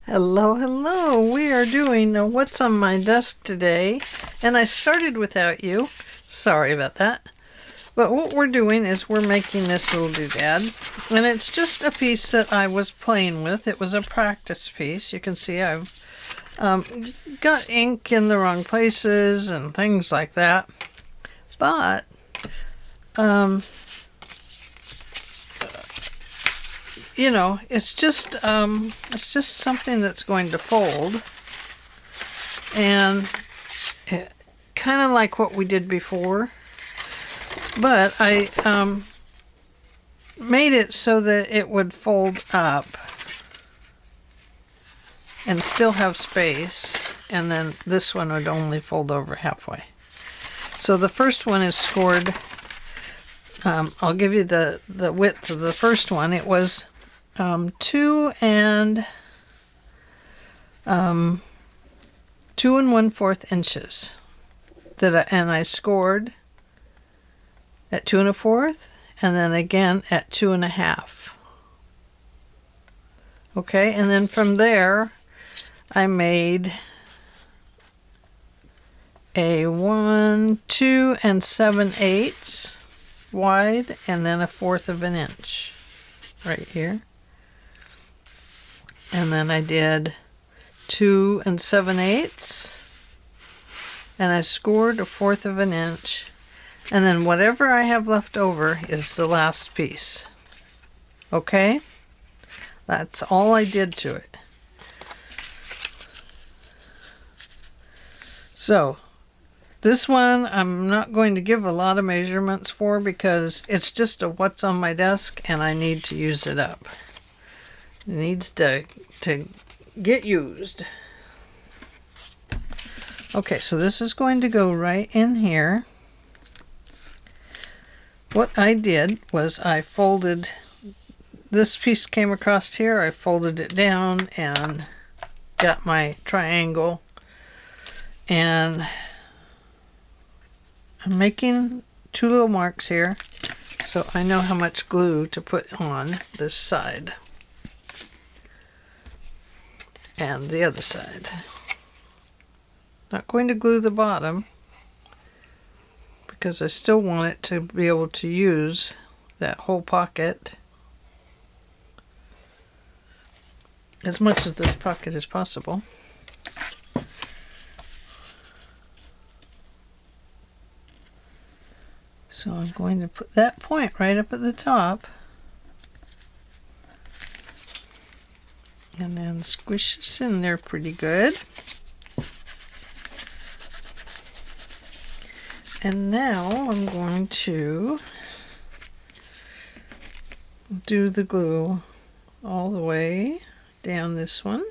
Hello, hello. We are doing what's on my desk today, and I started without you. Sorry about that. But what we're doing is we're making this little doodad, and it's just a piece that I was playing with. It was a practice piece. You can see I've got ink in the wrong places and things like that. But you know, it's just something that's going to fold, and kind of like what we did before, but I made it so that it would fold up and still have space, and then this one would only fold over halfway. So the first one is scored. I'll give you the width of the first one. It was 2 1/4 inches and I scored at 2 1/4 and then again at 2 1/2. Okay, and then from there I made a 1, 2 7/8 wide, and then 1/4 of an inch right here. And then I did 2 7/8, and I scored 1/4 of an inch, and then whatever I have left over is the last piece. Okay, that's all I did to it. So this one I'm not going to give a lot of measurements for because it's just a what's on my desk and I need to use it up. It needs to get used. Okay, so this is going to go right in here. What I did was I folded, this piece came across here, I folded it down and got my triangle, and I'm making 2 little marks here so I know how much glue to put on this side and the other side. Not going to glue the bottom because I still want it to be able to use that whole pocket as much of this pocket as possible. So I'm going to put that point right up at the top and then squish this in there pretty good. And now I'm going to do the glue all the way down this one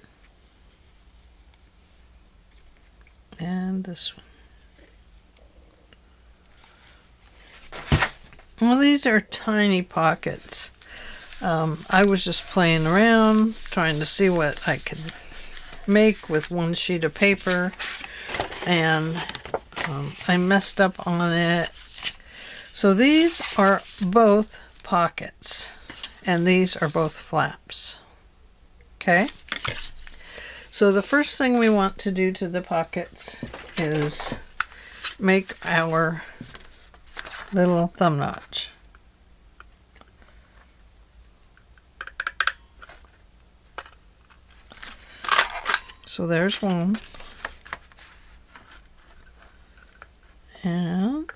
and this one. Well, these are tiny pockets. I was just playing around, trying to see what I could make with one sheet of paper, and I messed up on it. So these are both pockets, and these are both flaps. Okay? So the first thing we want to do to the pockets is make our little thumb notch. So there's one, and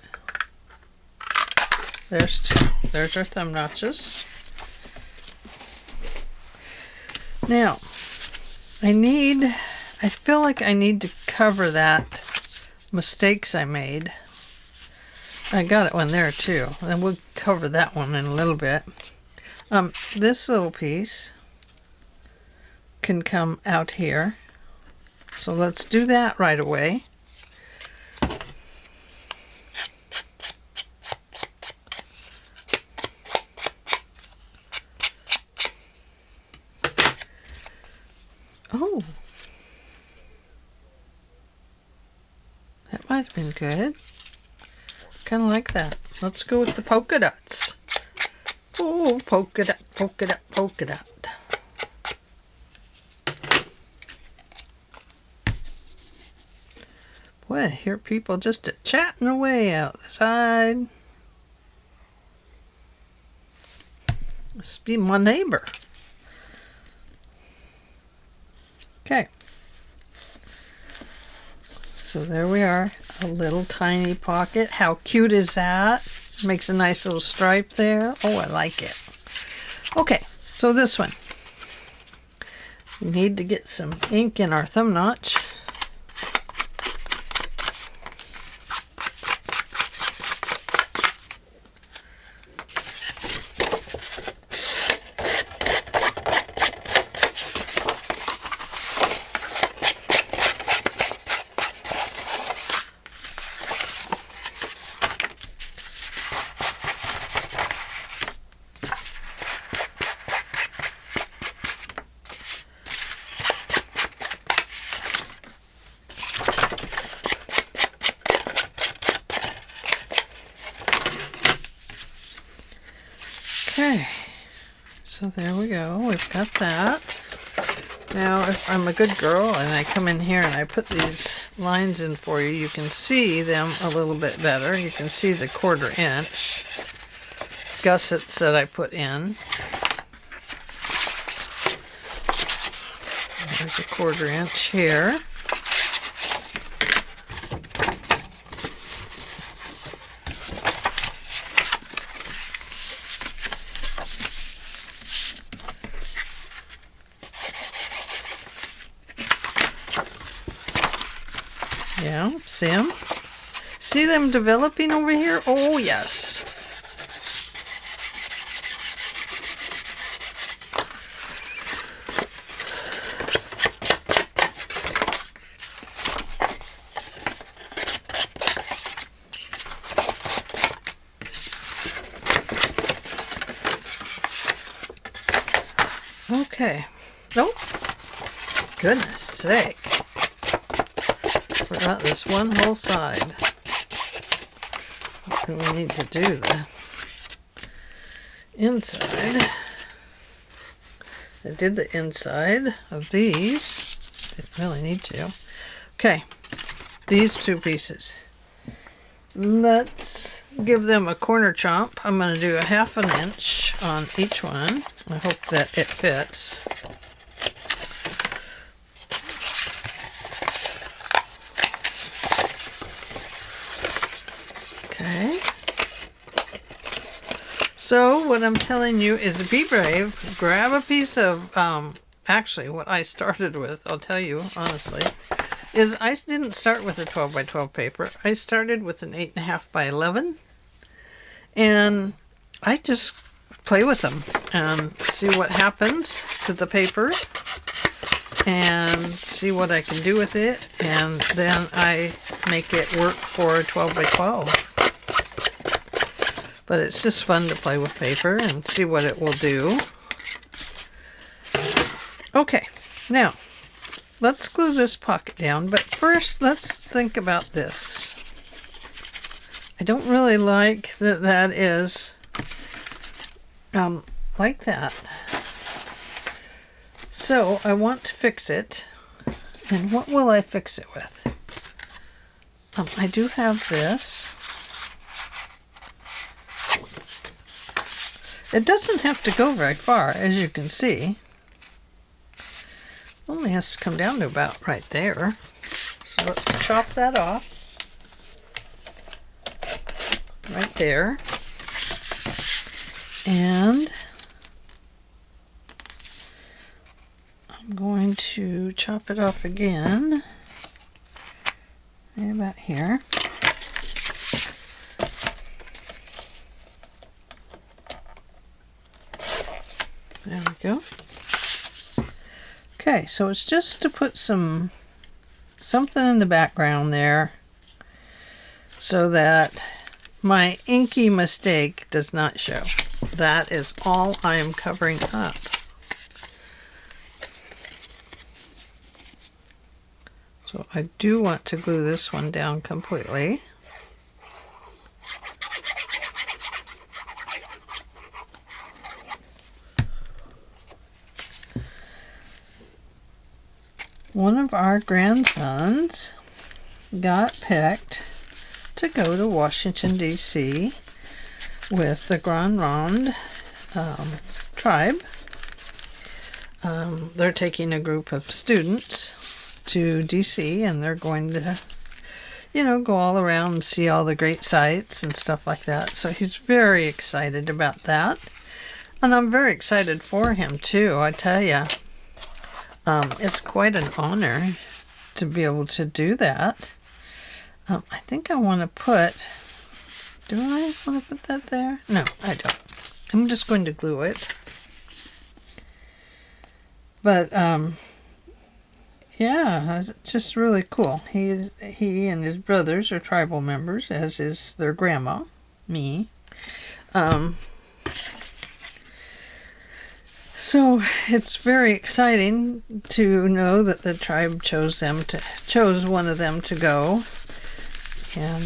there's 2. There's our thumb notches. Now I feel like I need to cover that mistakes I made. I got one there too, and we'll cover that one in a little bit. This little piece can come out here, so let's do that right away. Oh, that might have been good. Kind of like that. Let's go with the polka dots. Oh, polka dot, polka dot, polka dot. Boy, I hear people just chatting away outside. Must be my neighbor. Okay. So there we are. A little tiny pocket. How cute is that? Makes a nice little stripe there. Oh, I like it. Okay, so this one. We need to get some ink in our thumb notch. Okay, so there we go. We've got that. Now, if I'm a good girl and I come in here and I put these lines in for you, you can see them a little bit better. You can see the 1/4 inch gussets that I put in. There's a 1/4 inch here. Yeah, see them? See them developing over here? Oh, yes. Okay. Oh, goodness sake. Forgot this one whole side. Really need to do the inside. I did the inside of these. Didn't really need to. Okay, these 2 pieces. Let's give them a corner chomp. I'm going to do a 1/2 inch on each one. I hope that it fits. Okay. So what I'm telling you is be brave. Grab a piece of, actually what I started with, I'll tell you honestly, is I didn't start with a 12 by 12 paper. I started with an 8.5 by 11. And I just play with them and see what happens to the paper and see what I can do with it. And then I make it work for a 12 by 12. But it's just fun to play with paper and see what it will do. Okay, now let's glue this pocket down, but first let's think about this. I don't really like that that is like that. So I want to fix it. And what will I fix it with? I do have this. It doesn't have to go very far, as you can see. Only has to come down to about right there. So let's chop that off. Right there. And I'm going to chop it off again. Right about here. There we go. Okay, so it's just to put something in the background there so that my inky mistake does not show. That is all I am covering up. So I do want to glue this one down completely. One of our grandsons got picked to go to Washington, D.C. with the Grand Ronde tribe. They're taking a group of students to D.C. and they're going to, go all around and see all the great sights and stuff like that. So he's very excited about that. And I'm very excited for him, too. I tell you, it's quite an honor to be able to do that. I think I want to put... Do I want to put that there? No, I don't. I'm just going to glue it. But, yeah, it's just really cool. He and his brothers are tribal members, as is their grandma, me. So it's very exciting to know that the tribe chose one of them to go, and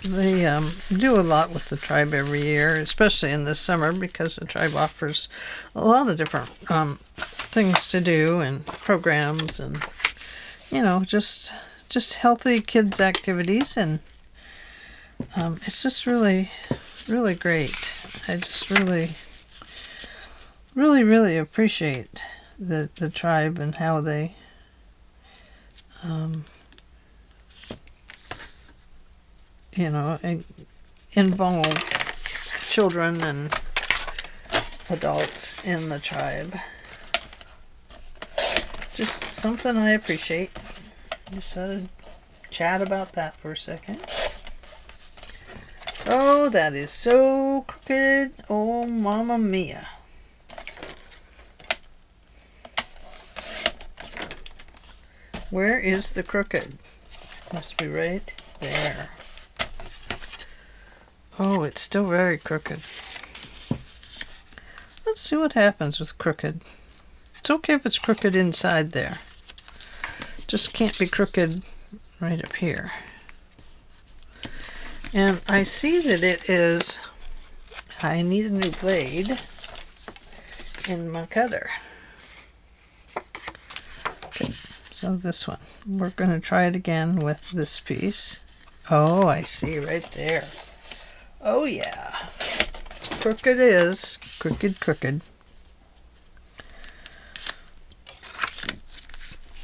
they do a lot with the tribe every year, especially in the summer, because the tribe offers a lot of different things to do and programs, and just healthy kids activities, and it's just really, really great. I just really appreciate the tribe and how they involve children and adults in the tribe. Just something I appreciate. Just chat about that for a second. Oh, that is so crooked. Oh, Mamma Mia. Where is the crooked? Must be right there. Oh, it's still very crooked. Let's see what happens with crooked. It's okay if it's crooked inside there. Just can't be crooked right up here. And I see that it is, I need a new blade in my cutter. Okay, so this one. We're going to try it again with this piece. Oh, I see right there. Oh yeah. Crooked is. Crooked.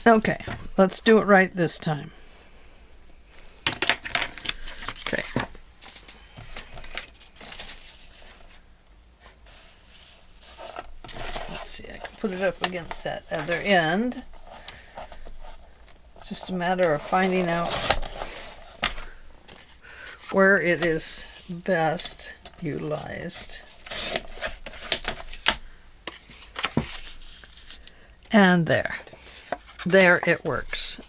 Okay, let's do it right this time. Okay. Let's see, I can put it up against that other end. It's just a matter of finding out where it is best utilized. And there. There it works.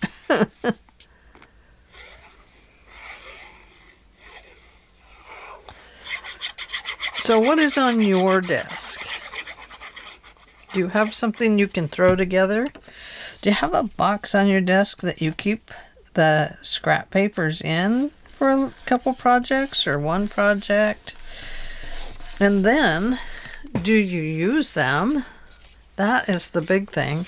So what is on your desk? Do you have something you can throw together? Do you have a box on your desk that you keep the scrap papers in for a couple projects or one project? And then, do you use them? That is the big thing.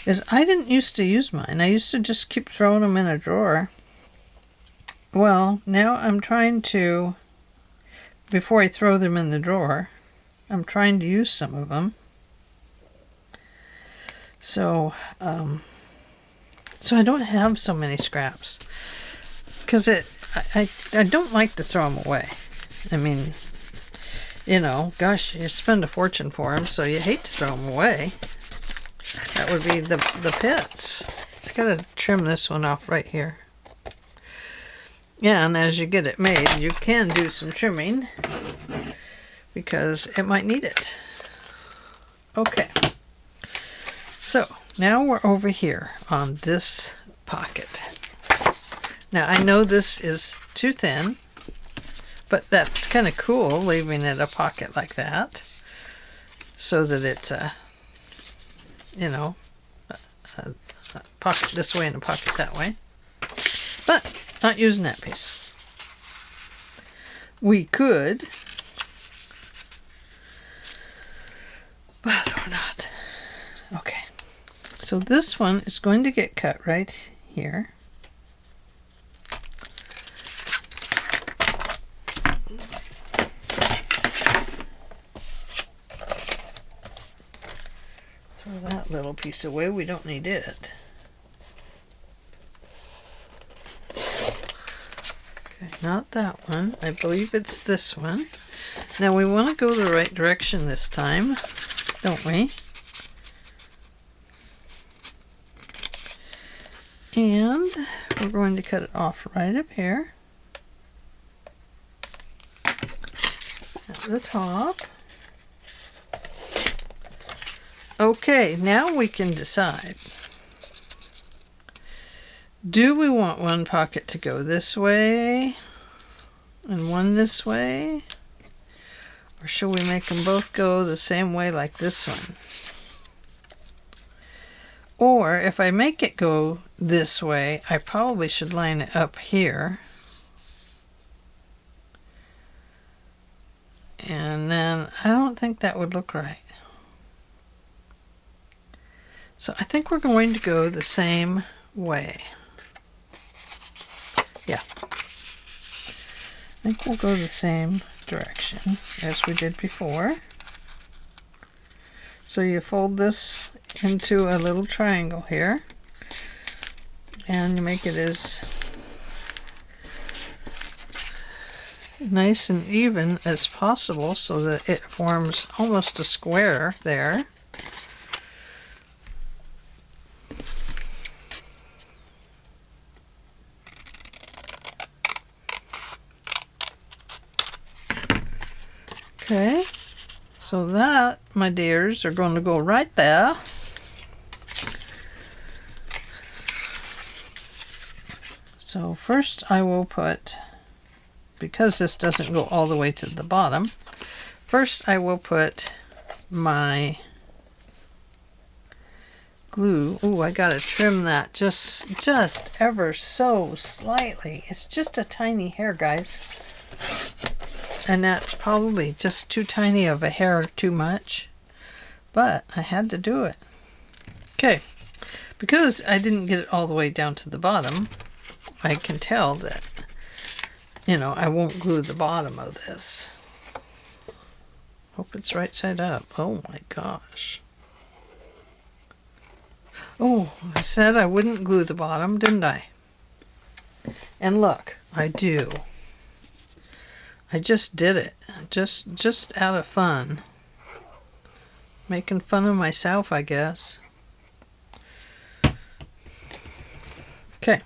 Is I didn't used to use mine. I used to just keep throwing them in a drawer. Well, now I'm trying to, before I throw them in the drawer, I'm trying to use some of them. So I don't have so many scraps. Because I don't like to throw them away. I mean, gosh, you spend a fortune for them, so you hate to throw them away. That would be the pits. I gotta trim this one off right here. Yeah, and as you get it made, you can do some trimming because it might need it. Okay. So, now we're over here on this pocket. Now, I know this is too thin, but that's kind of cool, leaving it a pocket like that, so that it's a pocket this way and a pocket that way. But not using that piece. We could, but we're not. Okay. So this one is going to get cut right here. Throw that little piece away, we don't need it. Okay, not that one. I believe it's this one. Now we want to go the right direction this time, don't we? And we're going to cut it off right up here at the top. Okay, now we can decide. Do we want one pocket to go this way and one this way? Or should we make them both go the same way like this one? Or if I make it go this way, I probably should line it up here. And then I don't think that would look right. So I think we're going to go the same way. Yeah. I think we'll go the same direction as we did before. So you fold this into a little triangle here, and you make it as nice and even as possible so that it forms almost a square there. Okay, so that, my dears, are going to go right there. So first I will put, because this doesn't go all the way to the bottom, first I will put my glue. Ooh, I gotta trim that just ever so slightly. It's just a tiny hair, guys. And that's probably just too tiny of a hair too much. But I had to do it. Okay. Because I didn't get it all the way down to the bottom, I can tell that, you know, I won't glue the bottom of this. Hope it's right side up. Oh my gosh. Oh, I said I wouldn't glue the bottom, didn't I? And look, I do. I just did it. Just out of fun. Making fun of myself, I guess. Okay.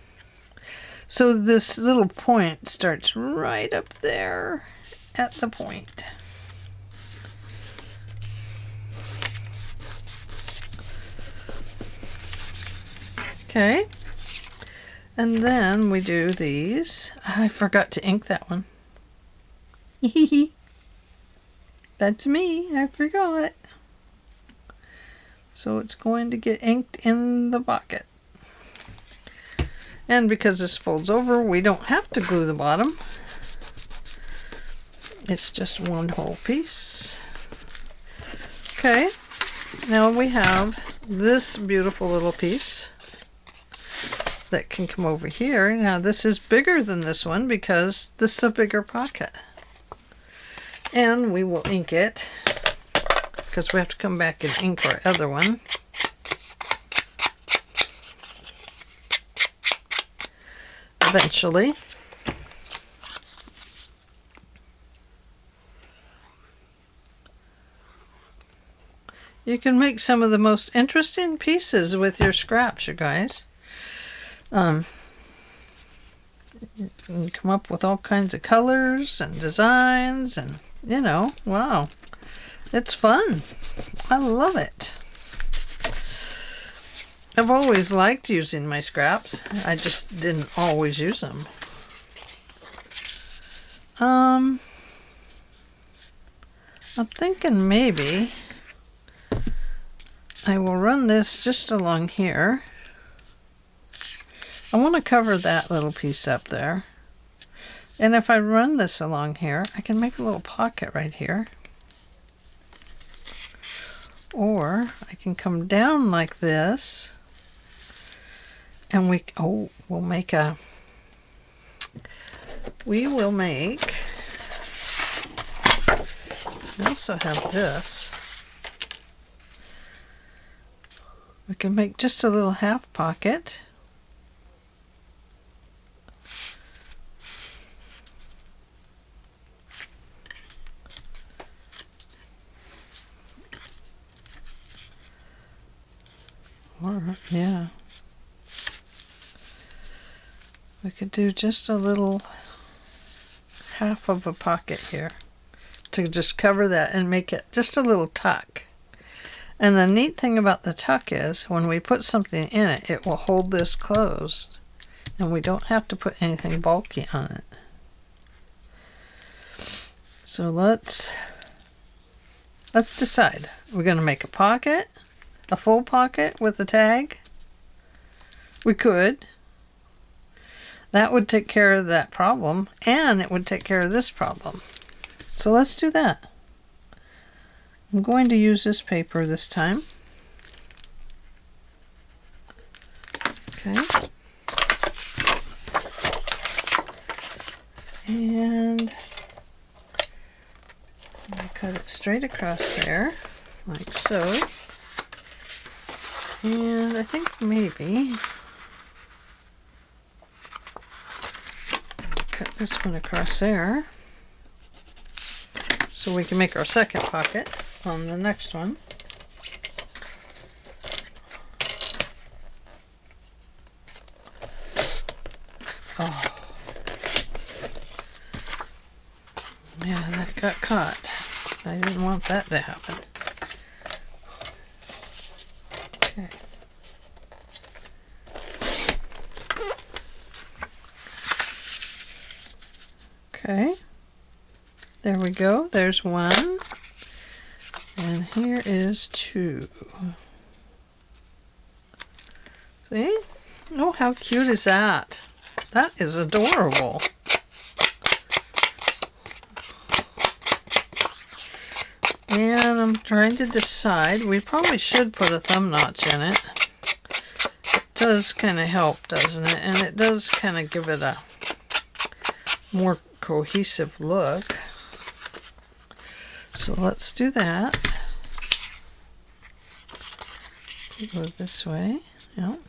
So this little point starts right up there at the point. Okay. And then we do these. I forgot to ink that one. That's me. I forgot. So it's going to get inked in the pocket. And because this folds over, we don't have to glue the bottom. It's just one whole piece. Okay. Now we have this beautiful little piece that can come over here. Now this is bigger than this one because this is a bigger pocket. And we will ink it because we have to come back and ink our other one. Eventually. You can make some of the most interesting pieces with your scraps, you guys. You can come up with all kinds of colors and designs and, you know, wow. It's fun. I love it. I've always liked using my scraps. I just didn't always use them. I'm thinking maybe I will run this just along here. I want to cover that little piece up there. And if I run this along here, I can make a little pocket right here. Or I can come down like this And we will make we also have this. We can make just a little half pocket. Yeah. We could do just a little half of a pocket here to just cover that and make it just a little tuck. And the neat thing about the tuck is when we put something in it, it will hold this closed and we don't have to put anything bulky on it. So let's decide. We're going to make a pocket, a full pocket with a tag. We could. That would take care of that problem, and it would take care of this problem. So let's do that. I'm going to use this paper this time. Okay. And I cut it straight across there, like so. And I think maybe cut this one across there so we can make our second pocket on the next one. Oh. Yeah, that got caught. I didn't want that to happen. Okay. Okay. There we go. There's one. And here is two. See? Oh, how cute is that? That is adorable. And I'm trying to decide. We probably should put a thumb notch in it. It does kind of help, doesn't it? And it does kind of give it a more cohesive look. So let's do that. Go this way. Yep.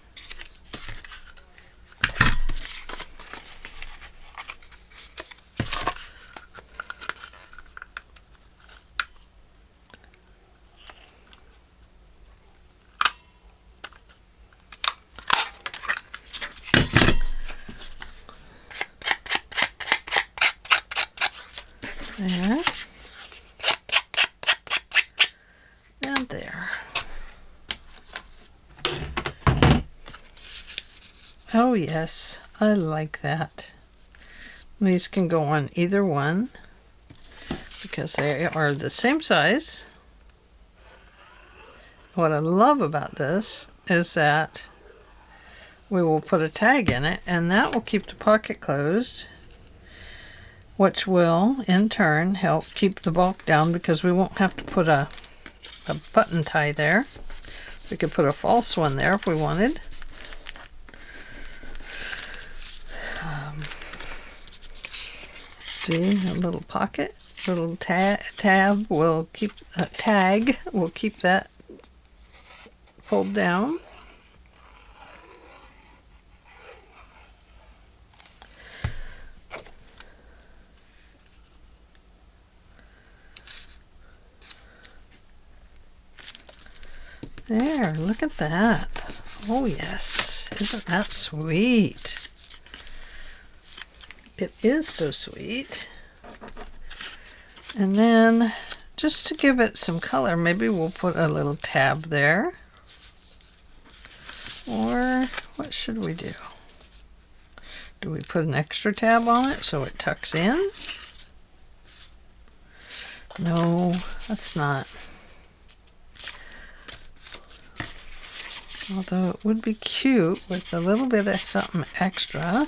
There. And there. Oh yes, I like that. These can go on either one because they are the same size. What I love about this is that we will put a tag in it and that will keep the pocket closed, which will in turn help keep the bulk down because we won't have to put a button tie there. We could put a false one there if we wanted. See, a little pocket, little tab will keep tag will keep that pulled down. There, look at that. Oh yes, isn't that sweet? It is so sweet. And then, just to give it some color, maybe we'll put a little tab there. Or, what should we do? Do we put an extra tab on it so it tucks in? No, that's not. Although it would be cute with a little bit of something extra.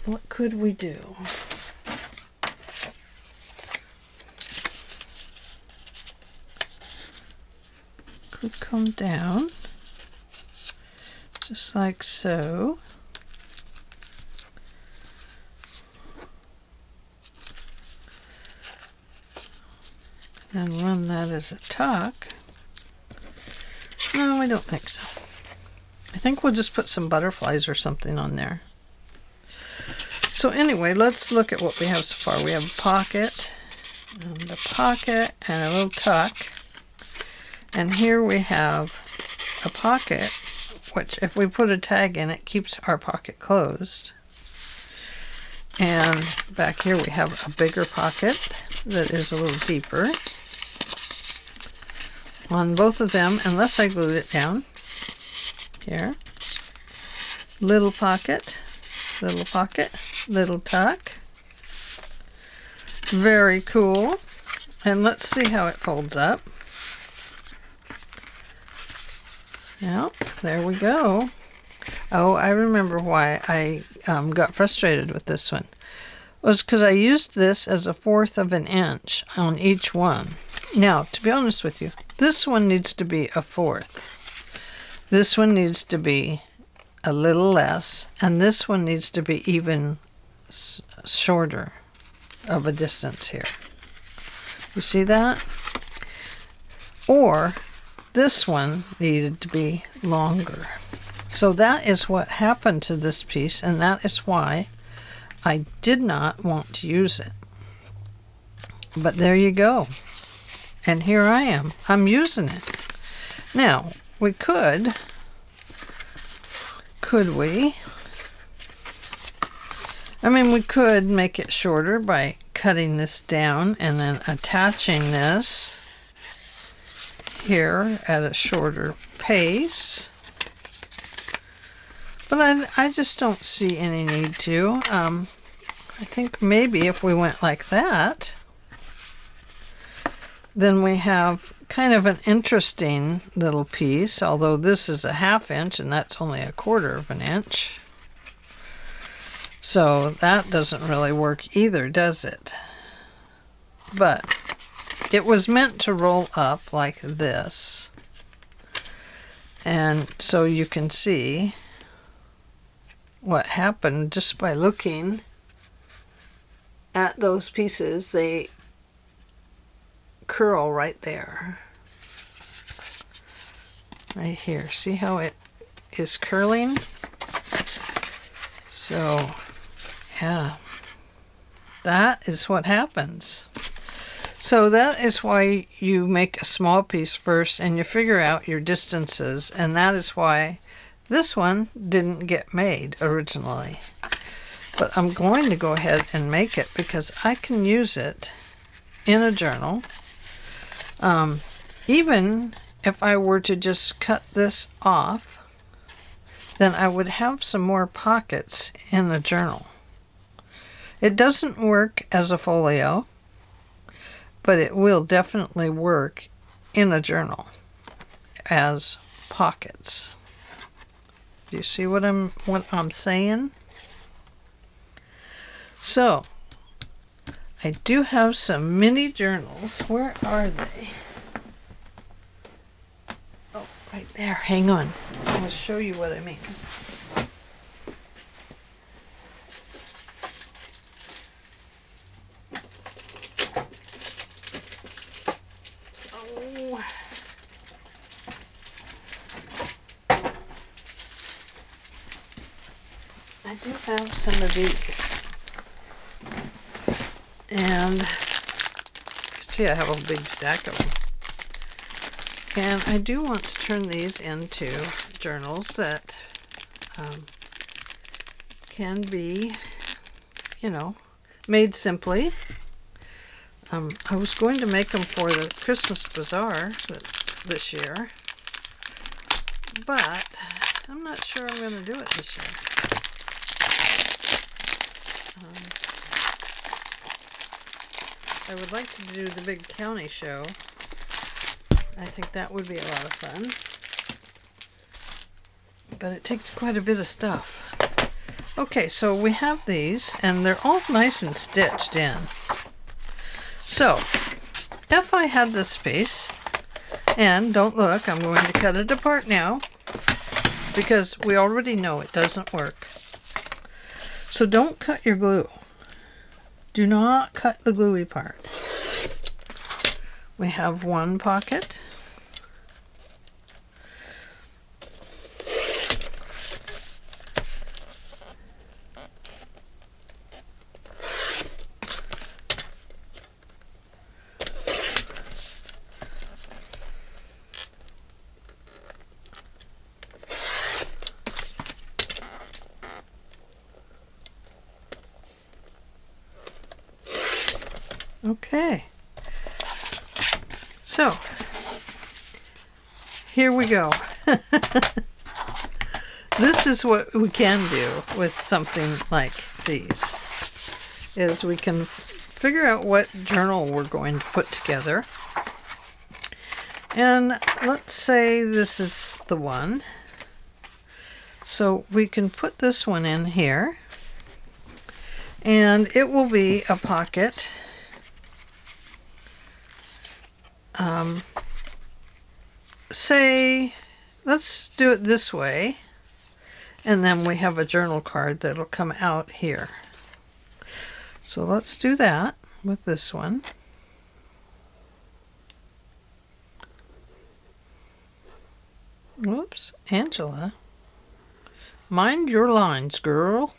What could we do? could come down just like so. And run that as a tuck. No, I don't think so. I think we'll just put some butterflies or something on there. So anyway, let's look at what we have so far. We have a pocket, and a pocket, and a little tuck. And here we have a pocket, which if we put a tag in, it keeps our pocket closed. And back here we have a bigger pocket that is a little deeper. On both of them, unless I glued it down. Here. Little pocket, little tuck. Very cool. And let's see how it folds up. Yep, there we go. Oh, I remember why I got frustrated with this one. It was because I used this as 1/4 of an inch on each one. Now, to be honest with you, this one needs to be 1/4. This one needs to be a little less, and this one needs to be even shorter of a distance here. You see that? Or this one needed to be longer. So that is what happened to this piece, and that is why I did not want to use it. But there you go. And here I am. I'm using it. Now, we could we? I mean, we could make it shorter by cutting this down and then attaching this here at a shorter pace. But I just don't see any need to. I think maybe if we went like that, then we have kind of an interesting little piece, although this is a 1/2 inch and that's only 1/4 of an inch. So that doesn't really work either, does it? But it was meant to roll up like this. And so you can see what happened just by looking at those pieces. They curl right there. Right here. See how it is curling? So, yeah. That is what happens. So that is why you make a small piece first and you figure out your distances, and that is why this one didn't get made originally. But I'm going to go ahead and make it because I can use it in a journal. Even if I were to just cut this off, then I would have some more pockets in the journal. It doesn't work as a folio, but it will definitely work in a journal as pockets. Do you see what I'm saying? So, I do have some mini journals. Where are they? Oh, right there. Hang on. I'll show you what I mean. Oh. I do have some of these. And see, I have a big stack of them. And I do want to turn these into journals that can be, you know, made simply. I was going to make them for the Christmas Bazaar this year, but I'm not sure I'm going to do it this year. I would like to do the big county show. I think that would be a lot of fun. But it takes quite a bit of stuff. Okay, so we have these, and they're all nice and stitched in. So, if I had this piece, And don't look, I'm going to cut it apart now because we already know it doesn't work. So don't cut your glue. Do not cut the gluey part. We have one pocket. Okay, so here we go. This is what we can do with something like these, is we can figure out what journal we're going to put together. And let's say this is the one. So we can put this one in here, and it will be a pocket. Say, let's do it this way, and then we have a journal card that'll come out here. So let's do that with this one. Whoops, Angela. Mind your lines, girl.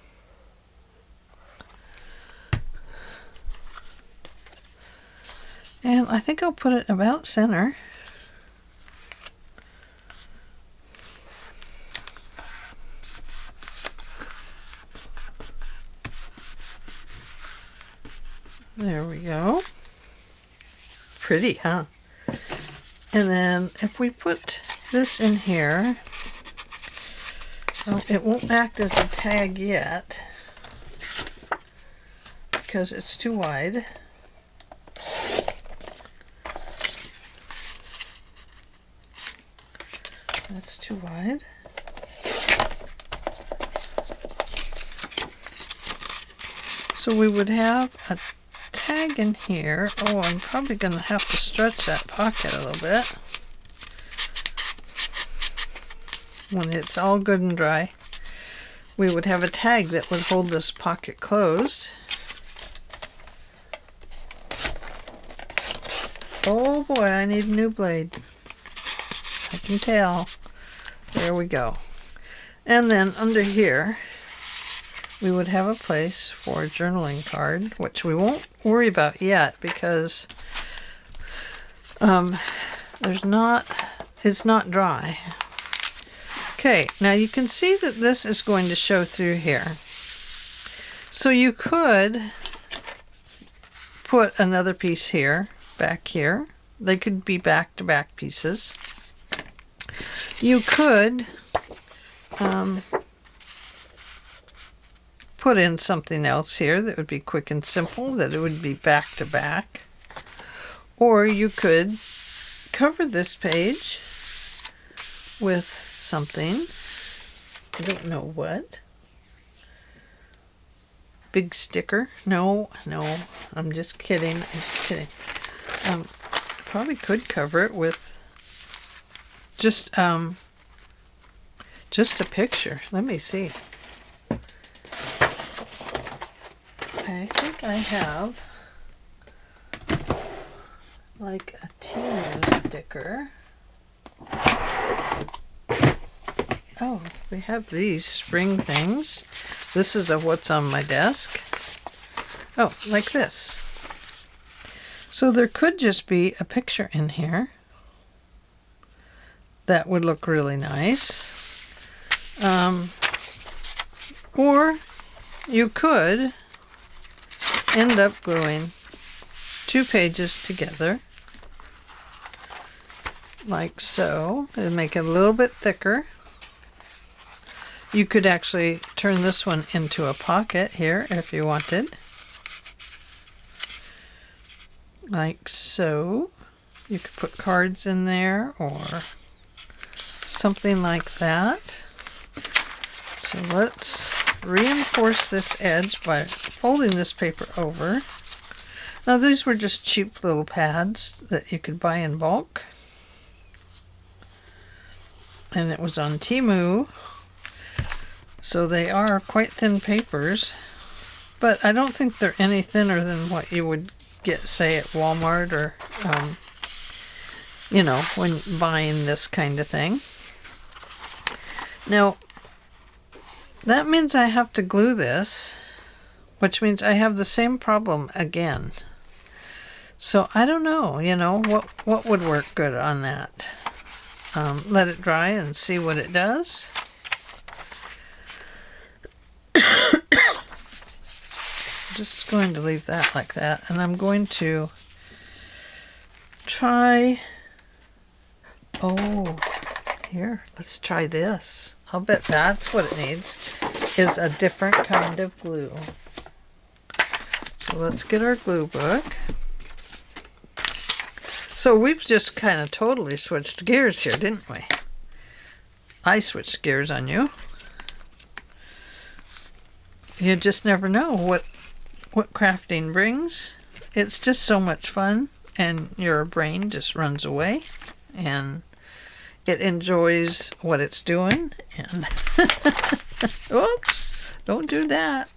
And I think I'll put it about center. There we go. Pretty, huh? And then if we put this in here, well, it won't act as a tag yet because it's too wide. That's too wide. So we would have a tag in here. Oh, I'm probably going to have to stretch that pocket a little bit when it's all good and dry. We would have a tag that would hold this pocket closed. Oh boy, I need a new blade. I can tell. There we go. And then under here, we would have a place for a journaling card, which we won't worry about yet because it's not dry. Okay, now you can see that this is going to show through here. So you could put another piece here, back here. They could be back-to-back pieces. You could put in something else here that would be quick and simple, that it would be back-to-back. Or you could cover this page with something. I don't know what. Big sticker. No, I'm just kidding. Probably could cover it with just a picture. Let me see. I think I have like a Temu sticker. Oh, we have these spring things. This is of what's on my desk. Oh, like this. So there could just be a picture in here. That would look really nice. Or you could end up gluing two pages together, like so. It'll make it a little bit thicker. You could actually turn this one into a pocket here if you wanted. Like so. You could put cards in there or something like that. So let's reinforce this edge by folding this paper over. Now these were just cheap little pads that you could buy in bulk. and it was on Temu. So they are quite thin papers, but I don't think they're any thinner than what you would get, say, at Walmart or, you know, when buying this kind of thing. Now, that means I have to glue this, which means I have the same problem again. So I don't know, you know, what would work good on that. Let it dry and see what it does. Just going to leave that like that, and I'm going to try, oh, here, let's try this. I'll bet that's what it needs, is a different kind of glue. So let's get our glue book. So we've just kind of totally switched gears here, didn't we? I switched gears on you. You just never know what crafting brings. It's just so much fun, and your brain just runs away and it enjoys what it's doing. And oops, don't do that.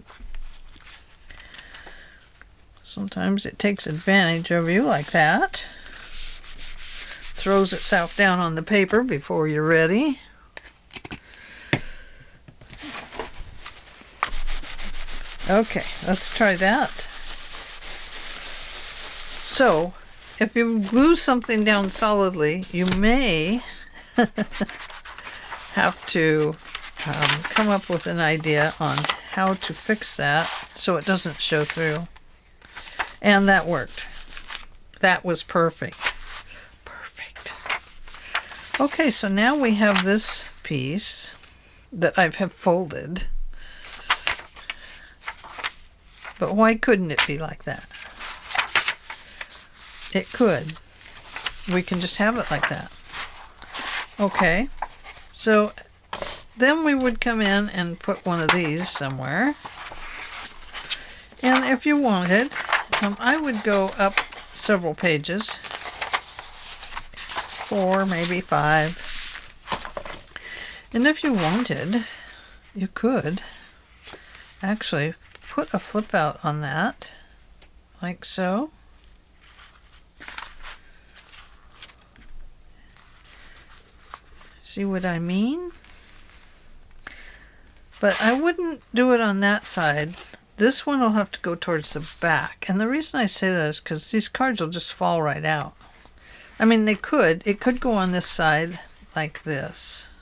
Sometimes it takes advantage of you like that. Throws itself down on the paper before you're ready. Okay, let's try that. So, if you glue something down solidly, you may have to come up with an idea on how to fix that so it doesn't show through. And that worked. That was perfect. Perfect. Okay, so now we have this piece that I have folded. But why couldn't it be like that? It could. We can just have it like that. Okay, so then we would come in and put one of these somewhere. And if you wanted, I would go up several pages, 4, maybe 5. And if you wanted, you could actually put a flip out on that, like so. See what I mean? But I wouldn't do it on that side. This one will have to go towards the back. And the reason I say that is because these cards will just fall right out. I mean, it could go on this side like this.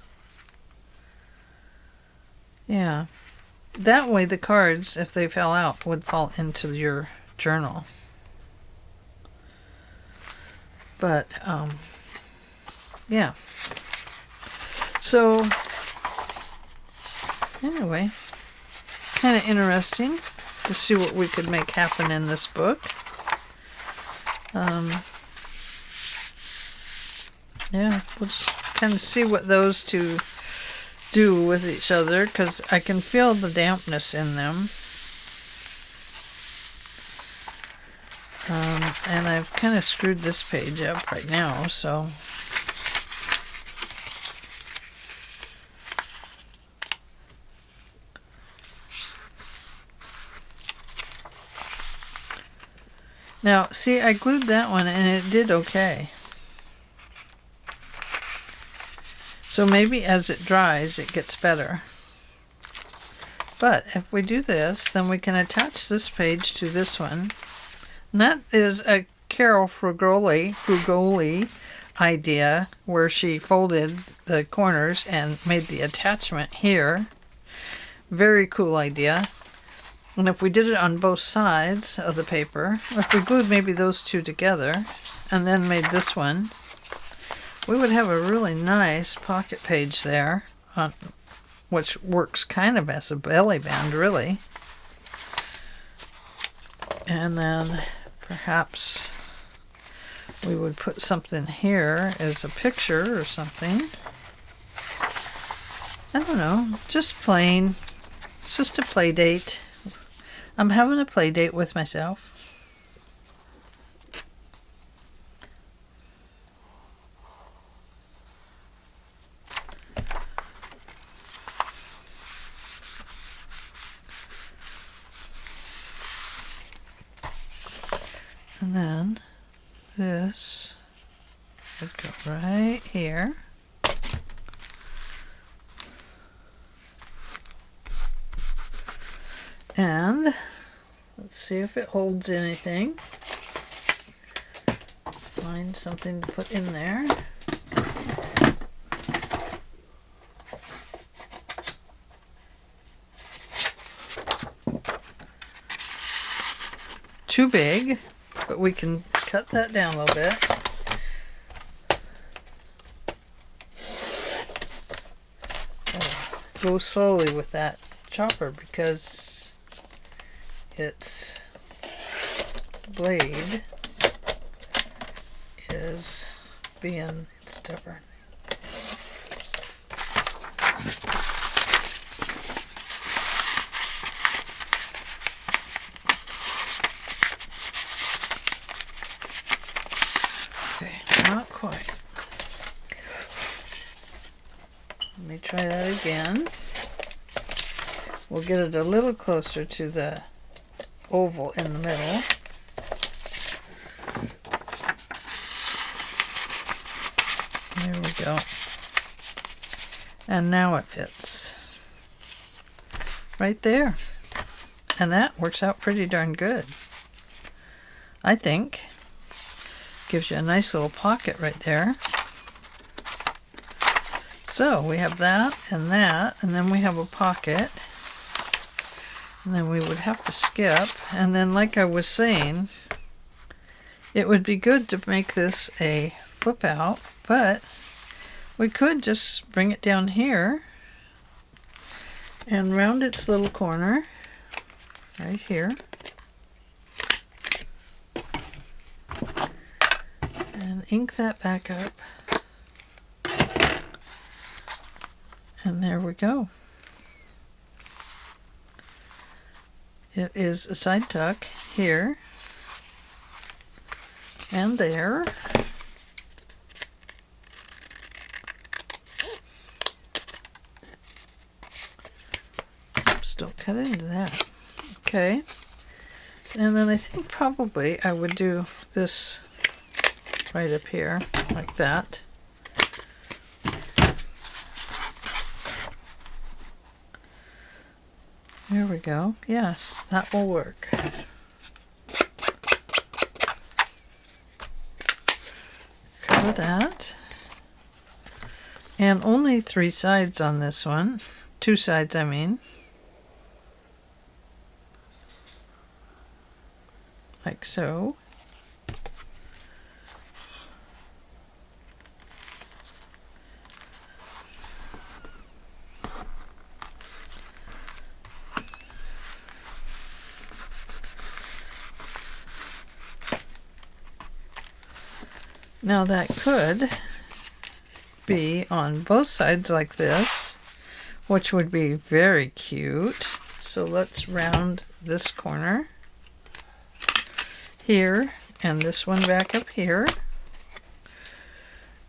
Yeah. That way the cards, if they fell out, would fall into your journal. But, yeah. So, anyway, kind of interesting to see what we could make happen in this book. Yeah, we'll just kind of see what those two do with each other, because I can feel the dampness in them. And I've kind of screwed this page up right now, so now see, I glued that one and it did okay. So maybe as it dries, it gets better. But if we do this, then we can attach this page to this one. And that is a Carol Frugoli idea, where she folded the corners and made the attachment here. Very cool idea. And if we did it on both sides of the paper, if we glued maybe those two together and then made this one, we would have a really nice pocket page there, which works kind of as a belly band, really. And then perhaps we would put something here as a picture or something. I don't know, just plain. It's just a play date. I'm having a play date with myself. And then this would go right here. And let's see if it holds anything. Find something to put in there. Too big, but we can cut that down a little bit. Go slowly with that chopper because its blade is being stubborn. Okay, not quite. Let me try that again. We'll get it a little closer to the oval in the middle. There we go. And now it fits. Right there. And that works out pretty darn good. I think. Gives you a nice little pocket right there. So we have that, and then we have a pocket. And then we would have to skip. And then like I was saying, it would be good to make this a flip out, but we could just bring it down here and round its little corner right here. And ink that back up. And there we go. It is a side tuck here and there. Oops, don't cut into that. Okay. And then I think probably I would do this right up here, like that. There we go. Yes, that will work. Cover that. And only 3 sides on this one. 2 sides, I mean. Like so. Now that could be on both sides like this, which would be very cute. So let's round this corner here and this one back up here.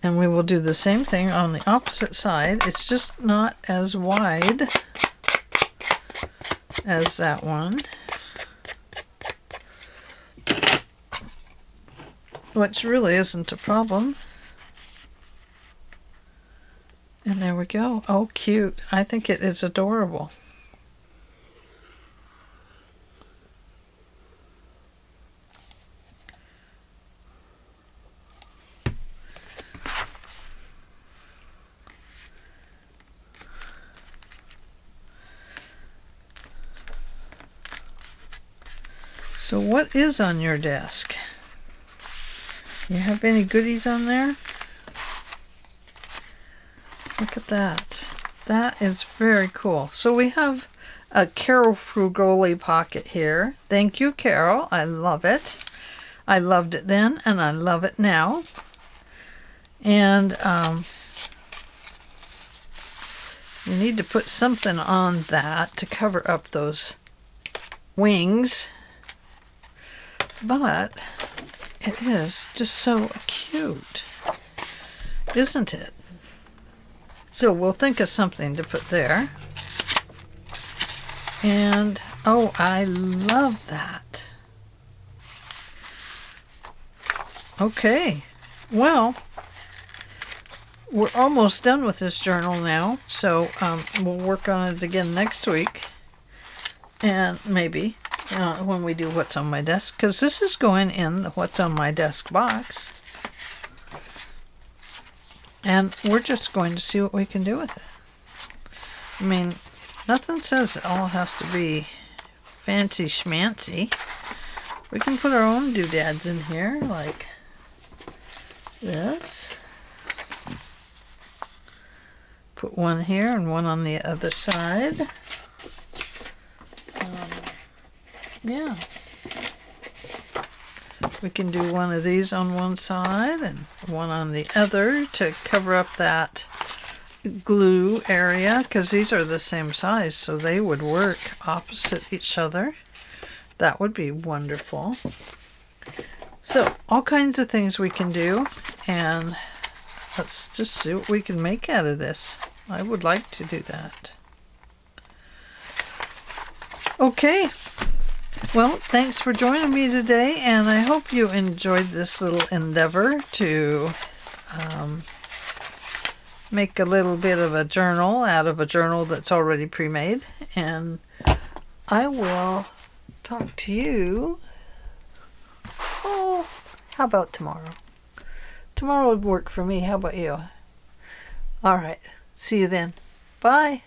And we will do the same thing on the opposite side. It's just not as wide as that one. Which really isn't a problem. And there we go. Oh, cute. I think it is adorable. So what is on your desk? You have any goodies on there? Look at that. That is very cool. So we have a Carol Frugoli pocket here. Thank you, Carol. I love it. I loved it then, and I love it now. And you need to put something on that to cover up those wings. But it is just so cute, isn't it? So we'll think of something to put there. And, oh, I love that. Okay, well, we're almost done with this journal now, so we'll work on it again next week, and maybe when we do What's on My Desk, because this is going in the What's on My Desk box, and we're just going to see what we can do with it. I mean, nothing says it all has to be fancy schmancy. We can put our own doodads in here, like this. Put one here and one on the other side. Yeah. We can do one of these on one side and one on the other to cover up that glue area, because these are the same size, so they would work opposite each other. That would be wonderful. So all kinds of things we can do, and let's just see what we can make out of this. I would like to do that. Okay, well, thanks for joining me today, and I hope you enjoyed this little endeavor to make a little bit of a journal out of a journal that's already pre-made. And I will talk to you, oh, how about tomorrow? Tomorrow would work for me. How about you? All right, see you then. Bye.